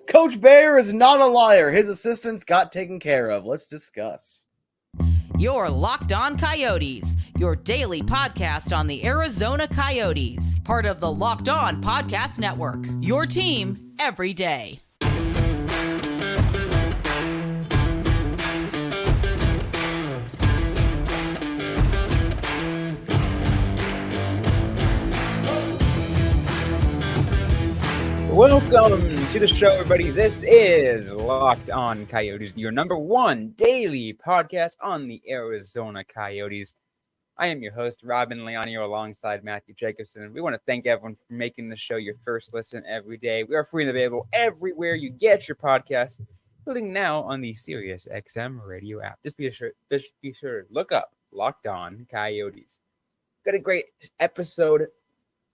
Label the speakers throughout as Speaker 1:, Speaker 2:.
Speaker 1: Coach Bear is not a liar. His assistants got taken care of. Let's discuss.
Speaker 2: You're Locked On Coyotes, your daily podcast on the Arizona Coyotes, part of the Locked On Podcast Network, your team every day.
Speaker 3: Welcome to the show, everybody. This is Locked On Coyotes, your number one daily podcast on the Arizona Coyotes. I am your host, Robin Leonio, alongside Matthew Jacobson. We want to thank everyone for making the show your first listen every day. We are free and available everywhere you get your podcasts, including now on the Sirius XM radio app. Just be sure to look up Locked On Coyotes. Got a great episode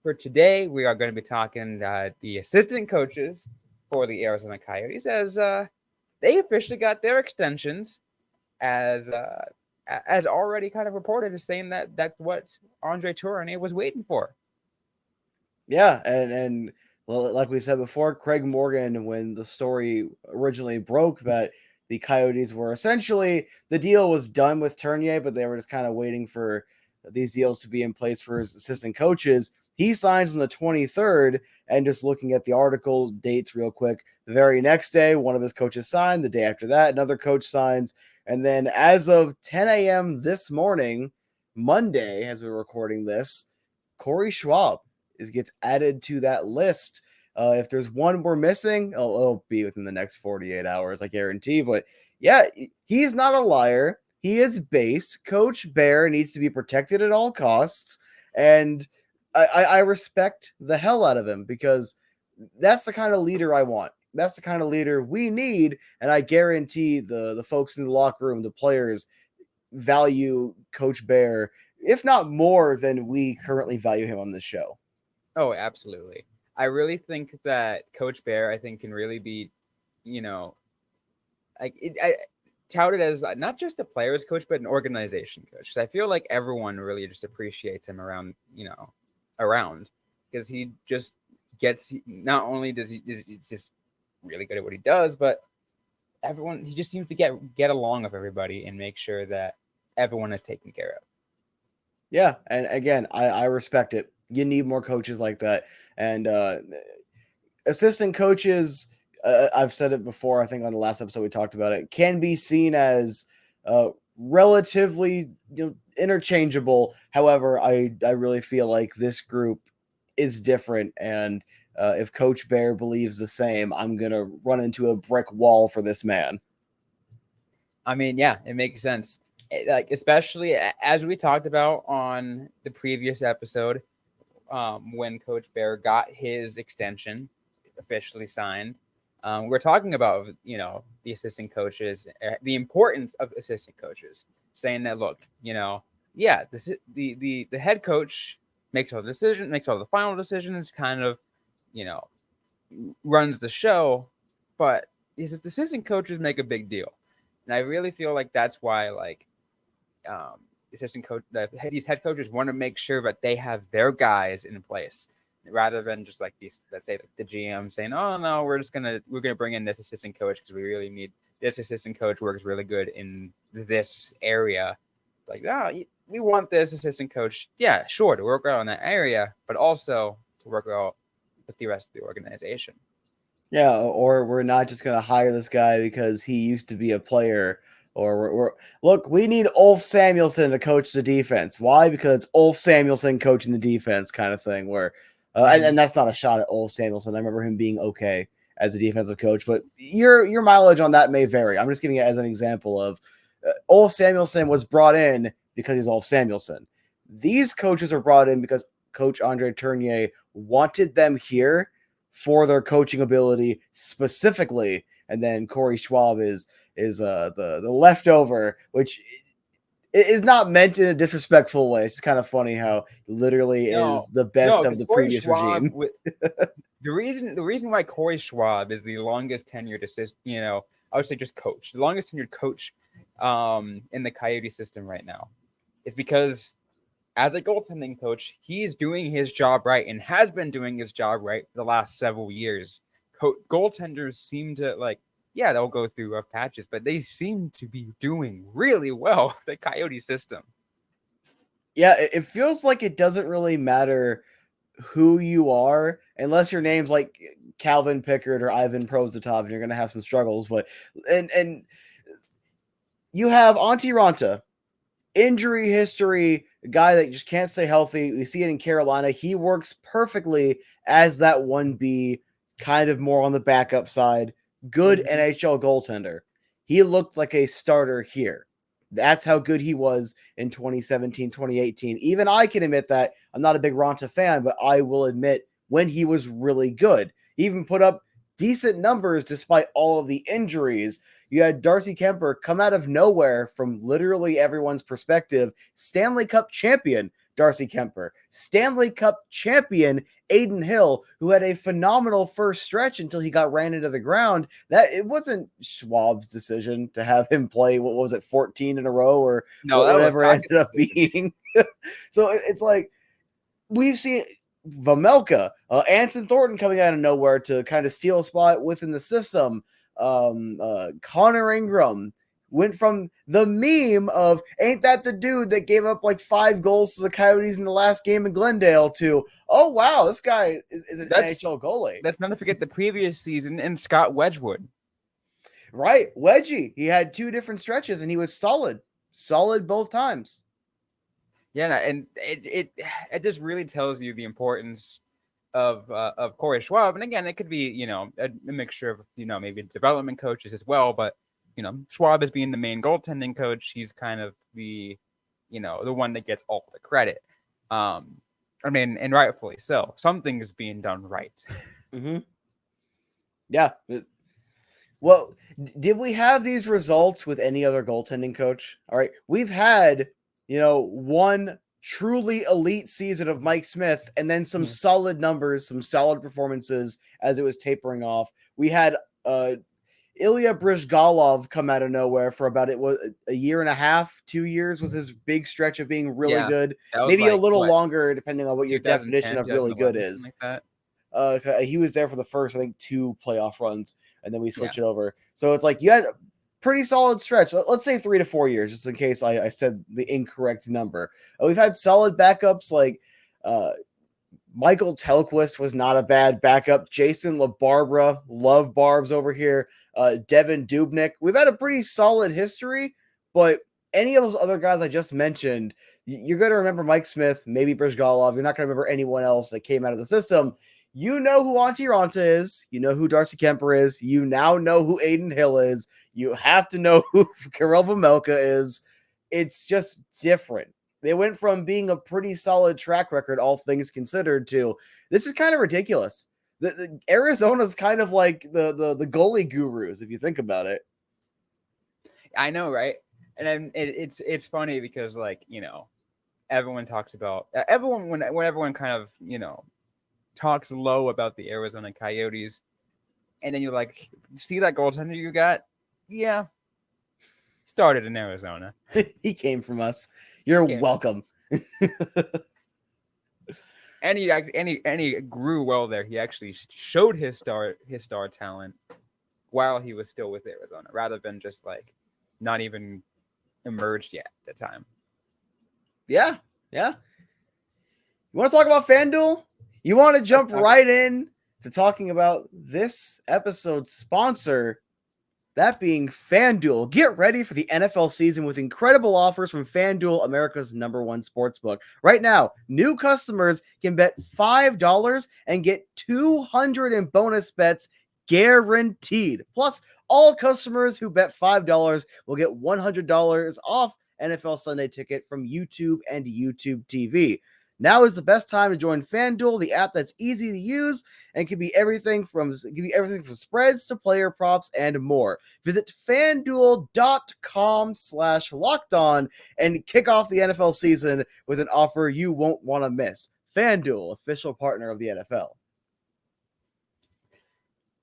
Speaker 3: for today. We are going to be talking the assistant coaches for the Arizona Coyotes as they officially got their extensions, as already kind of reported, as saying that that's what Andre Tourigny was waiting for.
Speaker 1: Yeah, and well, like we said before, Craig Morgan, when the story originally broke that the Coyotes were essentially, the deal was done with Tourigny, but they were just kind of waiting for these deals to be in place for his assistant coaches. He signs on the 23rd, and just looking at the article dates real quick, the very next day, one of his coaches signed. The day after that, another coach signs. And then as of 10 a.m. this morning, Monday, as we're recording this, Corey Schwab gets added to that list. If there's one we're missing, it'll be within the next 48 hours, I guarantee. But yeah, he's not a liar. He is based. Coach Bear needs to be protected at all costs. And I respect the hell out of him, because that's the kind of leader I want. That's the kind of leader we need. And I guarantee the folks in the locker room, the players, value Coach Bear, if not more than we currently value him on this show.
Speaker 3: Oh, absolutely. I really think that Coach Bear, can really be, touted as not just a player's coach, but an organization coach. Because I feel like everyone really just appreciates him around, because he just gets, not only does he's just really good at what he does, but he just seems to get along with everybody and make sure that everyone is taken care of.
Speaker 1: Yeah, and again, I respect it. You need more coaches like that. And assistant coaches, I've said it before, I think on the last episode we talked about it, can be seen as relatively interchangeable. However, I really feel like this group is different, and if Coach Bear believes the same, I'm gonna run into a brick wall for this man.
Speaker 3: Yeah, it makes sense. Like, especially as we talked about on the previous episode, when Coach Bear got his extension officially signed, we're talking about the assistant coaches, the importance of assistant coaches, saying that, look, the head coach makes all the decisions, makes all the final decisions, kind of runs the show, but these assistant coaches make a big deal. And I really feel like that's why these head coaches want to make sure that they have their guys in place, rather than just like these, let's say, the GM saying, oh no, we're gonna bring in this assistant coach because we really need this assistant coach, works really good in this area. Like, no, we want this assistant coach, yeah, sure, to work out in that area, but also to work out with the rest of the organization.
Speaker 1: Yeah, or we're not just going to hire this guy because he used to be a player. Or look, we need Ulf Samuelsson to coach the defense. Why? Because Ulf Samuelsson coaching the defense, kind of thing. Where, and that's not a shot at Ulf Samuelsson. I remember him being okay as a defensive coach, but your mileage on that may vary. I'm just giving it as an example of Ulf Samuelsson was brought in because he's Ulf Samuelsson. These coaches were brought in because Coach Andre Tourigny wanted them here for their coaching ability specifically, and then Corey Schwab is the leftover, which is not meant in a disrespectful way. It's kind of funny how literally is the best of the previous Schwab, regime.
Speaker 3: The reason why Corey Schwab is the longest tenured I would say just coach, the longest tenured coach in the Coyote system right now, is because as a goaltending coach, he's doing his job right and has been doing his job right for the last several years. goaltenders seem to they'll go through rough patches, but they seem to be doing really well. The Coyote system.
Speaker 1: Yeah, it feels like it doesn't really matter who you are, unless your name's like Calvin Pickard or Ivan Prosvetov, and you're gonna have some struggles. But and you have Antti Ranta, injury history, a guy that just can't stay healthy. We see it in Carolina. He works perfectly as that 1B, kind of more on the backup side. Good NHL goaltender. He looked like a starter here. That's how good he was in 2017, 2018. Even I can admit that. I'm not a big Ranta fan, but I will admit when he was really good. He even put up decent numbers despite all of the injuries. You had Darcy Kemper come out of nowhere from literally everyone's perspective. Stanley Cup champion Darcy Kemper. Stanley Cup champion Adin Hill, who had a phenomenal first stretch until he got ran into the ground. That it wasn't Schwab's decision to have him play, what was it, 14 in a row or whatever it ended up being. So it's like we've seen Vamelka, Anson Thornton coming out of nowhere to kind of steal a spot within the system. Connor Ingram went from the meme of ain't that the dude that gave up like 5 goals to the Coyotes in the last game in Glendale to, oh wow, this guy is an NHL goalie.
Speaker 3: Let's not forget the previous season and Scott Wedgwood.
Speaker 1: Right, Wedgie. He had 2 different stretches and he was solid both times.
Speaker 3: Yeah, and it just really tells you the importance of Corey Schwab. And again, it could be, a mixture of, maybe development coaches as well. But, Schwab is being the main goaltending coach. He's kind of the one that gets all the credit. And rightfully so. Something is being done right.
Speaker 1: Mm-hmm. Yeah. Well, did we have these results with any other goaltending coach? All right. We've had, one truly elite season of Mike Smith and then some solid numbers, some solid performances as it was tapering off. We had Ilya Bryzgalov come out of nowhere for about a year and a half, 2 years was his big stretch of being really good. Maybe a little longer depending on what your definition of really good is.
Speaker 3: Like that.
Speaker 1: He was there for the first, I think, 2 playoff runs, and then we switched it over. So it's like you had pretty solid stretch. Let's say 3 to 4 years, just in case I said the incorrect number. We've had solid backups like Michael Telquist was not a bad backup. Jason LaBarbera, love Barbs over here. Devin Dubnyk. We've had a pretty solid history, but any of those other guys I just mentioned, you're going to remember Mike Smith, maybe Bryzgalov. You're not going to remember anyone else that came out of the system. You know who Antti Ranta is. You know who Darcy Kemper is. You now know who Adin Hill is. You have to know who Karel Vamelka is. It's just different. They went from being a pretty solid track record, all things considered, to this is kind of ridiculous. The Arizona's kind of like the goalie gurus, if you think about it.
Speaker 3: I know, right? And it's funny because everyone talks about when everyone kind of talks low about the Arizona Coyotes, and then you're like, see that goaltender you got? Yeah, started in Arizona.
Speaker 1: He came from us. You're welcome.
Speaker 3: And he grew well there. He actually showed his star talent while he was still with Arizona, rather than just not even emerged yet at the time. Yeah.
Speaker 1: You want to talk about FanDuel? You want to jump right in to talking about this episode's sponsor, that being FanDuel. Get ready for the NFL season with incredible offers from FanDuel, America's #1 sportsbook. Right now, new customers can bet $5 and get $200 in bonus bets guaranteed. Plus, all customers who bet $5 will get $100 off NFL Sunday Ticket from YouTube and YouTube TV. Now is the best time to join FanDuel, the app that's easy to use and can be everything from spreads to player props and more. Visit FanDuel.com/lockedon and kick off the NFL season with an offer you won't want to miss. FanDuel, official partner of the NFL.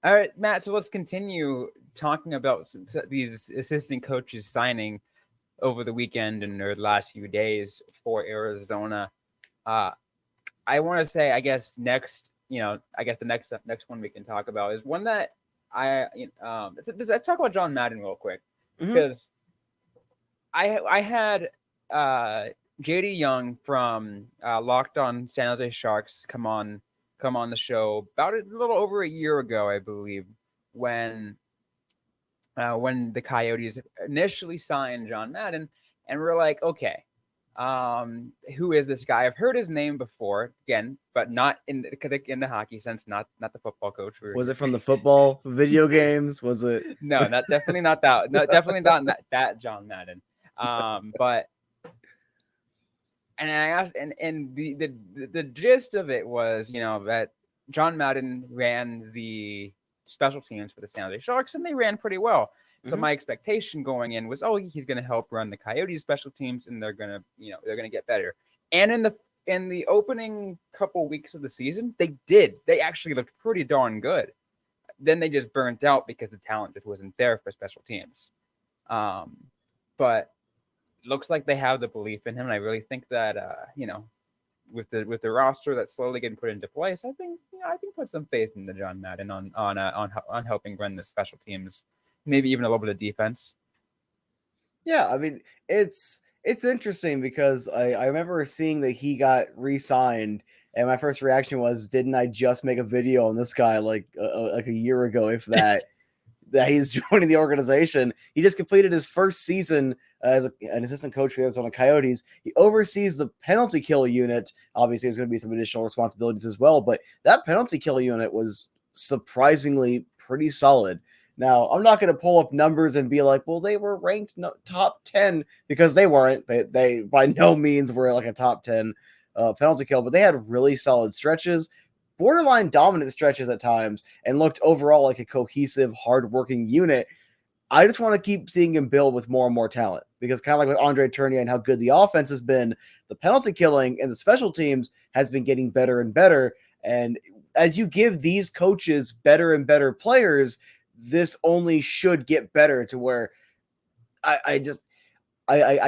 Speaker 3: All right, Matt, so let's continue talking about these assistant coaches signing over the weekend and the last few days for Arizona. I want to say, I guess, next I guess the next one we can talk about is one that let's talk about John Madden real quick, because I had JD Young from Locked On San Jose Sharks come on the show about a little over a year ago, I believe, when the Coyotes initially signed John Madden, and we're like, okay, who is this guy? I've heard his name before, again, but not in the hockey sense, not the football coach.
Speaker 1: Was it from the football video games? Was it?
Speaker 3: No, definitely not that. No, definitely not that John Madden. But and I asked, and the gist of it was, that John Madden ran the special teams for the San Jose Sharks, and they ran pretty well. So my expectation going in was, he's going to help run the Coyotes special teams, and they're going to get better. And in the opening couple weeks of the season, they did. They actually looked pretty darn good. Then they just burnt out because the talent just wasn't there for special teams. But looks like they have the belief in him, and I really think that with the roster that's slowly getting put into place, I think I can put some faith in the John Madden on helping run the special teams, maybe even a little bit of defense.
Speaker 1: Yeah, I mean, it's interesting because I remember seeing that he got re-signed, and my first reaction was, didn't I just make a video on this guy like a year ago, if that, that he's joining the organization? He just completed his first season as an assistant coach for the Arizona Coyotes. He oversees the penalty kill unit. Obviously, there's going to be some additional responsibilities as well, but that penalty kill unit was surprisingly pretty solid. Now, I'm not going to pull up numbers and be like, well, they were ranked top 10, because they weren't. They by no means were like a top 10 penalty kill, but they had really solid stretches, borderline dominant stretches at times, and looked overall like a cohesive, hardworking unit. I just want to keep seeing him build with more and more talent, because kind of like with Andre Tourigny and how good the offense has been, the penalty killing and the special teams has been getting better and better. And as you give these coaches better and better players, this only should get better, to where I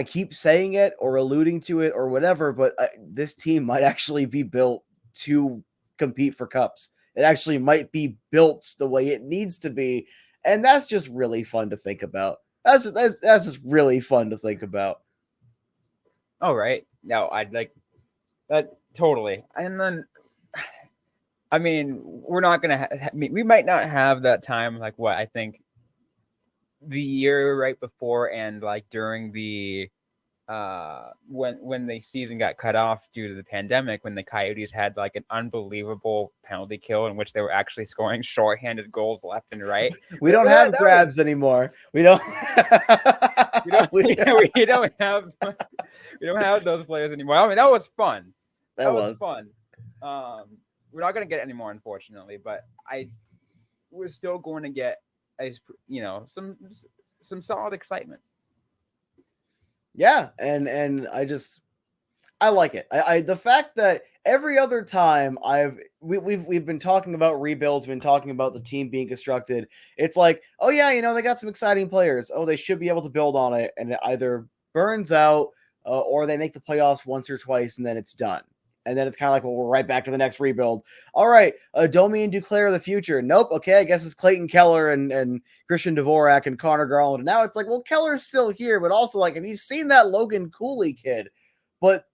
Speaker 1: keep saying it or alluding to it or whatever, but this team might actually be built to compete for cups. It actually might be built the way it needs to be, and that's just really fun to think about. That's just really fun to think about.
Speaker 3: Oh, right. No, I'd like that totally. And then, I mean, we're not going to we might not have that time, like what I think the year right before and like during the when the season got cut off due to the pandemic, when the Coyotes had like an unbelievable penalty kill in which they were actually scoring shorthanded goals left and right.
Speaker 1: We don't have grabs anymore. We don't
Speaker 3: we don't have those players anymore. I mean, that was fun. That was fun. We're not going to get any more, unfortunately, but we're still going to get, some solid excitement.
Speaker 1: Yeah, and I like it. The fact that every other time we've been talking about rebuilds, been talking about the team being constructed, it's like, oh yeah, they got some exciting players. Oh, they should be able to build on it, and it either burns out or they make the playoffs once or twice and then it's done. And then it's kind of like, well, we're right back to the next rebuild. All right, Domi and Duclair of the future. Nope, okay, I guess it's Clayton Keller and Christian Dvorak and Connor Garland. And now it's like, well, Keller's still here, but also, like, have you seen that Logan Cooley kid? But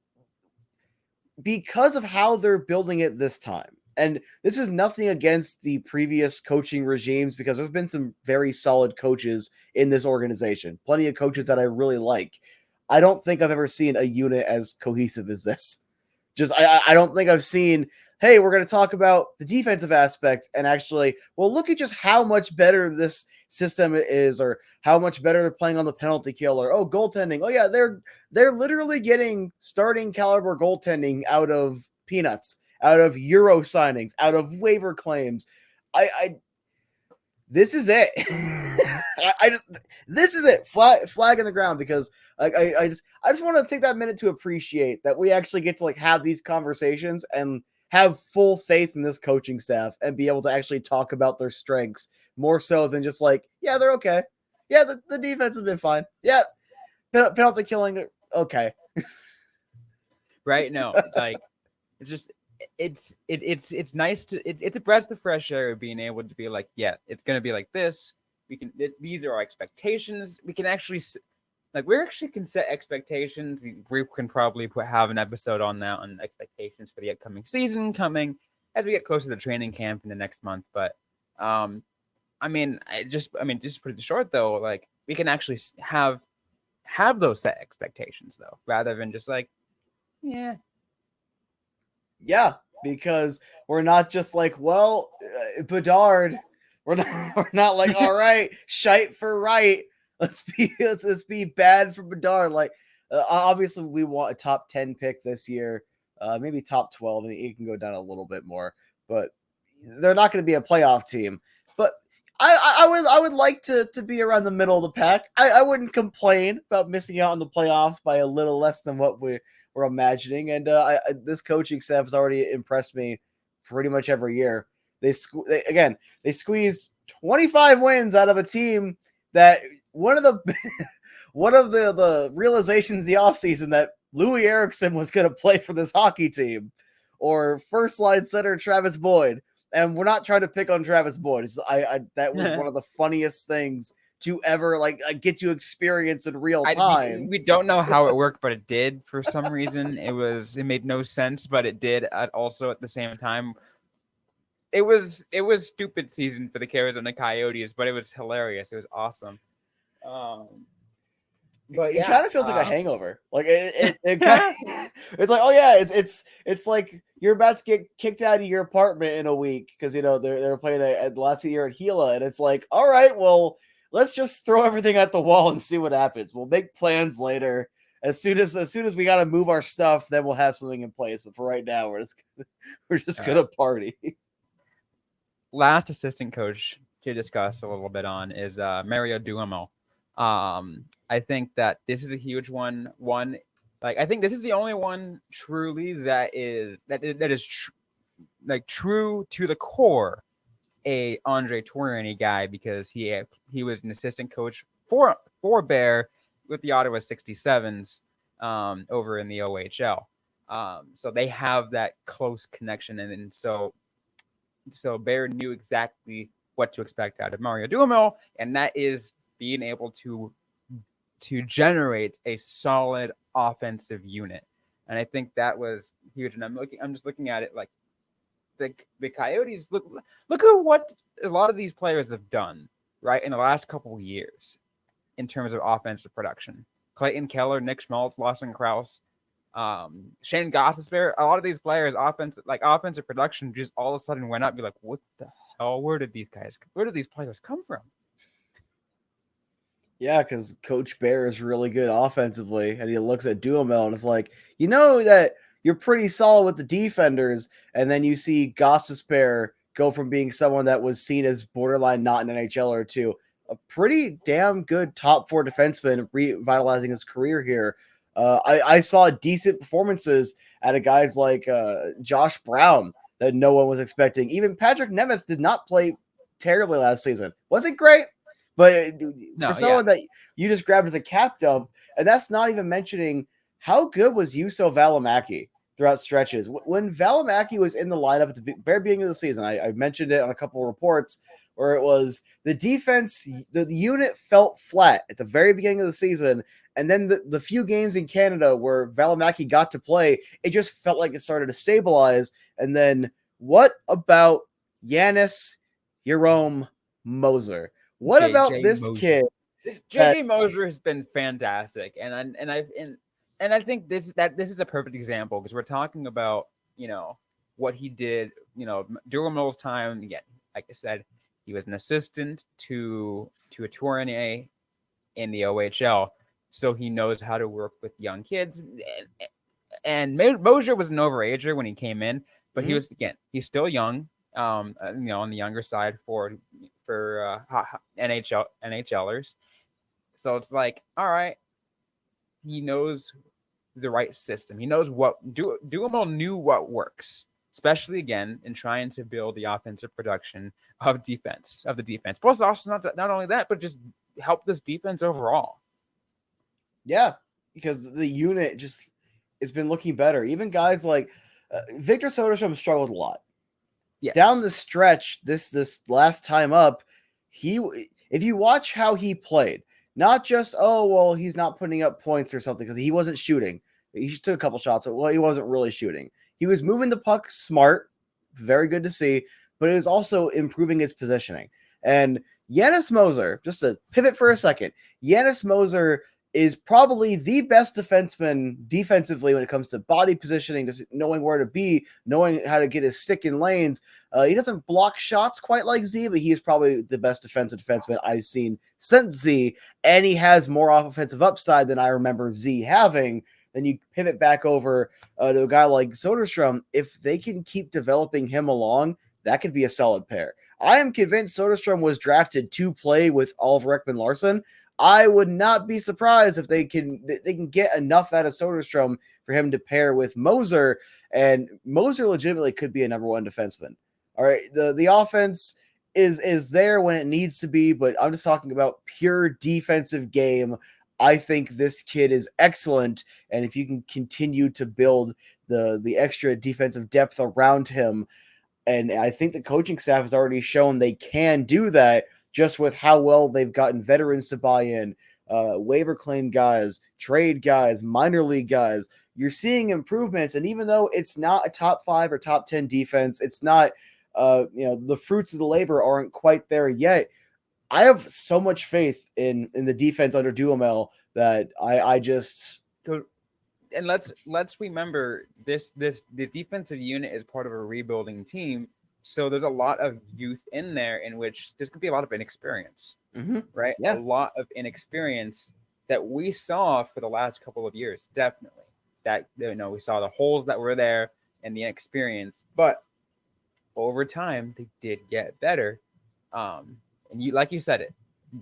Speaker 1: because of how they're building it this time, and this is nothing against the previous coaching regimes, because there's been some very solid coaches in this organization. Plenty of coaches that I really like. I don't think I've ever seen a unit as cohesive as this. I don't think I've seen, hey, we're going to talk about the defensive aspect and actually, well, look at just how much better this system is, or how much better they're playing on the penalty kill, or, oh, goaltending. Oh yeah, they're literally getting starting caliber goaltending out of peanuts, out of Euro signings, out of waiver claims. This is it. This is it. Flag in the ground, because I just want to take that minute to appreciate that we actually get to like have these conversations and have full faith in this coaching staff and be able to actually talk about their strengths more so than just like, yeah, they're okay. Yeah, the defense has been fine. Yeah, penalty killing, okay.
Speaker 3: Right? No, like, it's just, it's nice it's a breath of fresh air being able to be like, yeah, it's gonna be like this. These are our expectations. We can actually can set expectations. We can probably have an episode on that on expectations for the upcoming season coming as we get closer to training camp in the next month. But just to put it short though, like we can actually have those set expectations though, rather than just like, yeah,
Speaker 1: because we're not just like, well, Bedard. We're not like, all right, shite for right. Let's be bad for Bedard. Like, obviously, we want a top 10 pick this year, maybe top 12, and it can go down a little bit more. But they're not going to be a playoff team. But I would like to be around the middle of the pack. I wouldn't complain about missing out on the playoffs by a little less than what we're imagining. And this coaching staff has already impressed me pretty much every year. They squeezed 25 wins out of a team that one of the realizations the offseason that Louis Eriksson was going to play for this hockey team, or first line center Travis Boyd. And we're not trying to pick on Travis Boyd. That was one of the funniest things to ever get to experience in real time.
Speaker 3: We don't know how it worked, but it did for some reason. It made no sense, but it did also at the same time. It was stupid season for the Arizona Coyotes, but it was hilarious. It was awesome. But
Speaker 1: it kind of feels like a hangover. Like it kind of, it's like, oh yeah, it's like you're about to get kicked out of your apartment in a week because they're playing the last year at Gila, and it's like, all right, well, let's just throw everything at the wall and see what happens. We'll make plans later. As soon as we got to move our stuff, then we'll have something in place. But for right now, we're just gonna party.
Speaker 3: Last assistant coach to discuss a little bit on is Mario Duhamel. I think that this is a huge one. I think this is the only one truly that is true to the core a Andre Tourigny guy, because he was an assistant coach for Bear with the Ottawa 67s over in the OHL. So they have that close connection, and so Bear knew exactly what to expect out of Mario Duhamel, and that is being able to generate a solid offensive unit. And I think that was huge. And I'm just looking at it like the Coyotes look at what a lot of these players have done right in the last couple of years in terms of offensive production. Clayton Keller, Nick Schmaltz, Lawson Krause, Shane Gostisbehere, a lot of these players offensive production just all of a sudden went up. You're like, what the hell? Where did these players come from?
Speaker 1: Yeah, because Coach Bear is really good offensively, and he looks at Duhamel and is like, that you're pretty solid with the defenders, and then you see Gostisbehere go from being someone that was seen as borderline not an NHLer to a pretty damn good top 4 defenseman, revitalizing his career here. I saw decent performances out of guys like Josh Brown that no one was expecting. Even Patrick Nemeth did not play terribly last season. Wasn't great, but for someone that you just grabbed as a cap dump, and that's not even mentioning how good was Juuso Välimäki throughout stretches. When Välimäki was in the lineup at the very beginning of the season, I mentioned it on a couple of reports where it was the defense, the unit felt flat at the very beginning of the season. And then the few games in Canada where Välimäki got to play, it just felt like it started to stabilize. And then what about Janis Jerome Moser? What about this kid?
Speaker 3: JJ Moser has been fantastic, and I think this is a perfect example, because we're talking about what he did. Duhamel's time again. Like I said, he was an assistant to a Tourigny in the OHL, so he knows how to work with young kids. And Moser was an overager when he came in, but he's still young. On the younger side for NHLers. So it's like, all right, he knows the right system. He knows what Duhamel knew what works, especially again in trying to build the offensive production of the defense. Plus, also not only that, but just help this defense overall.
Speaker 1: Yeah, because the unit just has been looking better. Even guys like Victor Soderstrom struggled a lot.
Speaker 3: Yes.
Speaker 1: Down the stretch, this last time up, if you watch how he played, not just he's not putting up points or something because he wasn't shooting. He took a couple shots, but he wasn't really shooting. He was moving the puck smart, very good to see, but it was also improving his positioning. And Janis Moser, just to pivot for a second, Janis Moser is probably the best defenseman defensively when it comes to body positioning, just knowing where to be, knowing how to get his stick in lanes. He doesn't block shots quite like Z, but he is probably the best defensive defenseman I've seen since Z, and he has more offensive upside than I remember Z having. Then you pivot back over to a guy like Soderstrom. If they can keep developing him along, that could be a solid pair. I am convinced Soderstrom was drafted to play with Oliver Ekman-Larsson. I would not be surprised if they can get enough out of Soderstrom for him to pair with Moser, and Moser legitimately could be a number one defenseman. All right, the offense is there when it needs to be, but I'm just talking about pure defensive game. I think this kid is excellent, and if you can continue to build the extra defensive depth around him, and I think the coaching staff has already shown they can do that, just with how well they've gotten veterans to buy in, waiver claim guys, trade guys, minor league guys. You're seeing improvements, and even though it's not a top 5 or top 10 defense, it's not, the fruits of the labor aren't quite there yet. I have so much faith in the defense under Duhamel that I just.
Speaker 3: And let's remember the defensive unit is part of a rebuilding team. So there's a lot of youth in there in which there's going to be a lot of inexperience, right?
Speaker 1: Yeah.
Speaker 3: A lot of inexperience that we saw for the last couple of years, definitely. That, we saw the holes that were there and the inexperience, but over time they did get better. And like you said,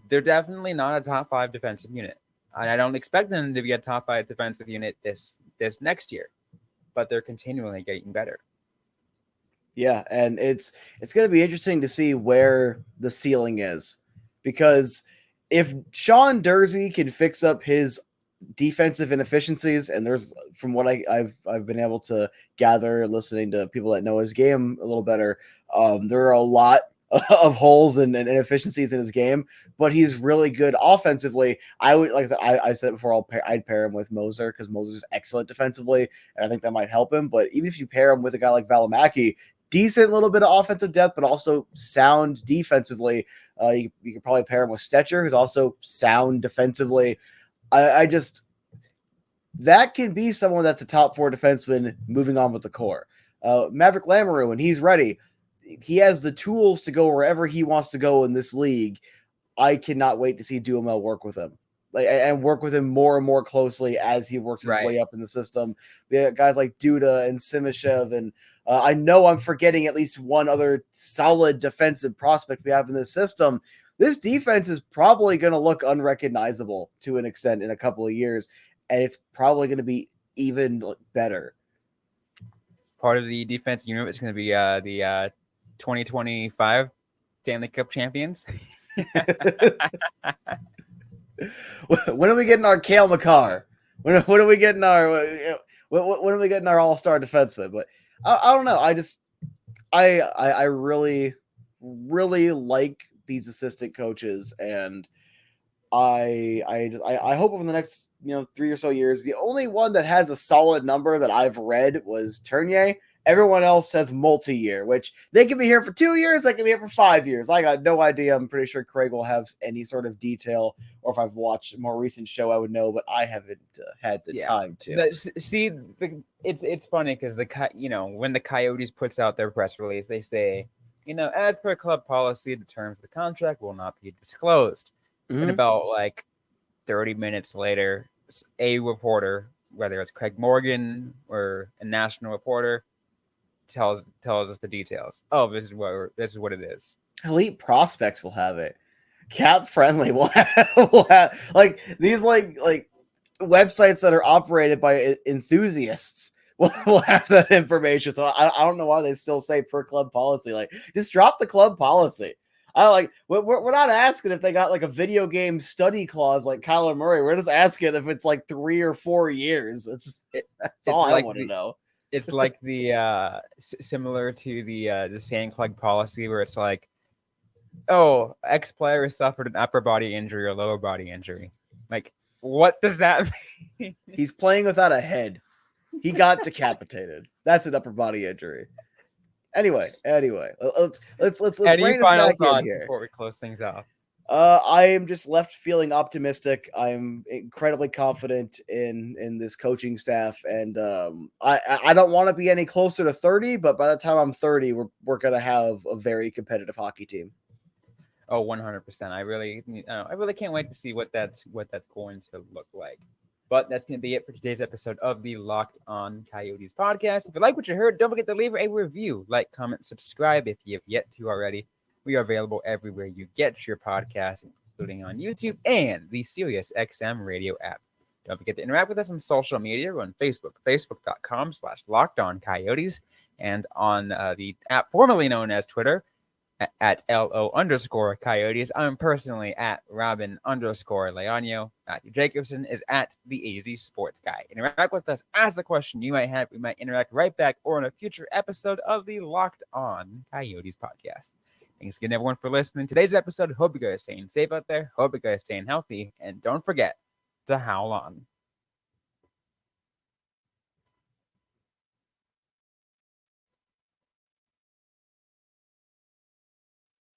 Speaker 3: they're definitely not a top 5 defensive unit. And I don't expect them to be a top 5 defensive unit this next year, but they're continually getting better.
Speaker 1: Yeah, and it's going to be interesting to see where the ceiling is, because if Sean Durzi can fix up his defensive inefficiencies, and there's, from what I've been able to gather listening to people that know his game a little better, there are a lot of holes and inefficiencies in his game, but he's really good offensively. I would, like I said, I said it before, I'd pair him with Moser because Moser's excellent defensively, and I think that might help him. But even if you pair him with a guy like Valimaki, decent little bit of offensive depth, but also sound defensively. You could probably pair him with Stetcher, who's also sound defensively. I just, that can be someone that's a top 4 defenseman moving on with the core. Maverick Lamoureux, when he's ready, he has the tools to go wherever he wants to go in this league. I cannot wait to see Duhamel work with him. And work with him more and more closely as he works his way up in the system. We have guys like Duda and Simashev, and I know I'm forgetting at least one other solid defensive prospect we have in this system. This defense is probably going to look unrecognizable to an extent in a couple of years, and it's probably going to be even better.
Speaker 3: Part of the defense unit is going to be the 2025 Stanley Cup champions.
Speaker 1: When are we getting our Cale Makar? When are we getting our when are we getting our all-star defenseman? But I don't know. I really like these assistant coaches, and I hope over the next 3 or so years, the only one that has a solid number that I've read was Tourigny. Everyone else says multi-year, which they could be here for 2 years, they could be here for 5 years. I got no idea. I'm pretty sure Craig will have any sort of detail, or if I've watched a more recent show, I would know, but I haven't had the time to.
Speaker 3: See, it's funny because when the Coyotes puts out their press release, they say, as per club policy, the terms of the contract will not be disclosed. And about 30 minutes later, a reporter, whether it's Craig Morgan or a national reporter, tells us the details. Oh, this is what it is.
Speaker 1: Elite prospects will have it. Cap friendly will have like these like websites that are operated by enthusiasts will have that information. So I don't know why they still say per club policy. Like, just drop the club policy. We're not asking if they got like a video game study clause like Kyler Murray. We're just asking if it's like 3 or 4 years. That's all I want to know.
Speaker 3: It's like the similar to the Sand Club policy where it's like, oh, X player suffered an upper body injury or lower body injury. Like, what does that mean?
Speaker 1: He's playing without a head. He got decapitated. That's an upper body injury. Anyway, let's
Speaker 3: Any
Speaker 1: rein this
Speaker 3: final
Speaker 1: back in
Speaker 3: thoughts
Speaker 1: here.
Speaker 3: before we close things off?
Speaker 1: I am just left feeling optimistic. I'm incredibly confident in this coaching staff, and I don't want to be any closer to 30, but by the time I'm 30, we're gonna have a very competitive hockey team.
Speaker 3: Oh, 100%. I really can't wait to see what that's going to look like. But that's going to be it for today's episode of the Locked On Coyotes podcast. If you like what you heard, don't forget to leave a review, like, comment, subscribe if you have yet to already. We are available everywhere you get your podcast, including on YouTube and the SiriusXM radio app. Don't forget to interact with us on social media. We're on Facebook, facebook.com/LockedOnCoyotes, and on the app formerly known as Twitter, at LO_Coyotes. I'm personally at Robin_Leonio. Matthew Jacobson is at the AZ Sports Guy. Interact with us, ask a question you might have. We might interact right back or in a future episode of the Locked On Coyotes podcast. Thanks again, everyone, for listening to today's episode. Hope you guys are staying safe out there. Hope you guys are staying healthy. And don't forget to howl on.